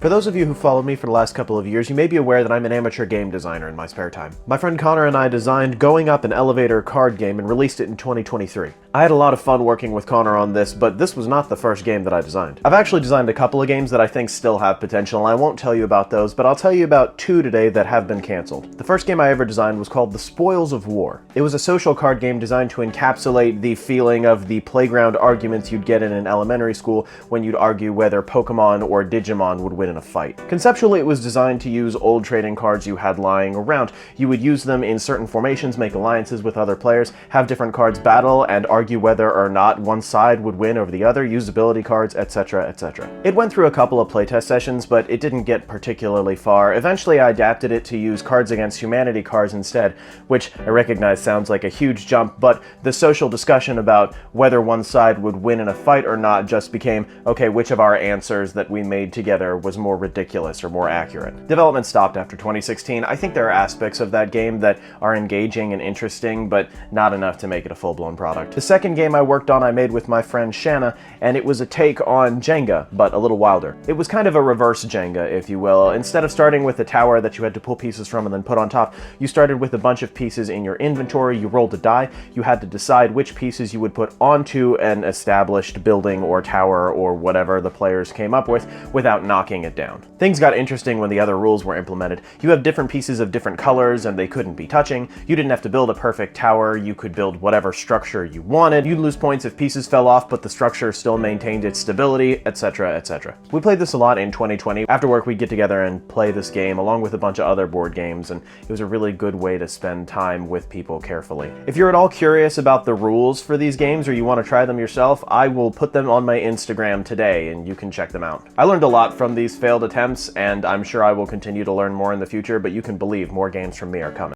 For those of you who followed me for the last couple of years, you may be aware that I'm an amateur game designer in my spare time. My friend Connor and I designed Going Up an Elevator card game and released it in 2023. I had a lot of fun working with Connor on this, but this was not the first game that I designed. I've actually designed a couple of games that I think still have potential, and I won't tell you about those, but I'll tell you about two today that have been canceled. The first game I ever designed was called The Spoils of War. It was a social card game designed to encapsulate the feeling of the playground arguments you'd get in an elementary school when you'd argue whether Pokemon or Digimon would win in a fight. Conceptually, it was designed to use old trading cards you had lying around. You would use them in certain formations, make alliances with other players, have different cards battle, and argue whether or not one side would win over the other, use ability cards, etc., etc. It went through a couple of playtest sessions, but it didn't get particularly far. Eventually, I adapted it to use Cards Against Humanity cards instead, which I recognize sounds like a huge jump, but the social discussion about whether one side would win in a fight or not just became, okay, which of our answers that we made together was more ridiculous or more accurate. Development stopped after 2016. I think there are aspects of that game that are engaging and interesting, but not enough to make it a full-blown product. The second game I worked on I made with my friend Shanna, and it was a take on Jenga, but a little wilder. It was kind of a reverse Jenga, if you will. Instead of starting with a tower that you had to pull pieces from and then put on top, you started with a bunch of pieces in your inventory, you rolled a die, you had to decide which pieces you would put onto an established building or tower or whatever the players came up with without knocking it down. Things got interesting when the other rules were implemented. You have different pieces of different colors and they couldn't be touching. You didn't have to build a perfect tower, you could build whatever structure you wanted. You'd lose points if pieces fell off, but the structure still maintained its stability, etc., etc. We played this a lot in 2020. After work, we'd get together and play this game along with a bunch of other board games, and it was a really good way to spend time with people carefully. If you're at all curious about the rules for these games or you want to try them yourself, I will put them on my Instagram today and you can check them out. I learned a lot from these failed attempts, and I'm sure I will continue to learn more in the future, but you can believe more games from me are coming.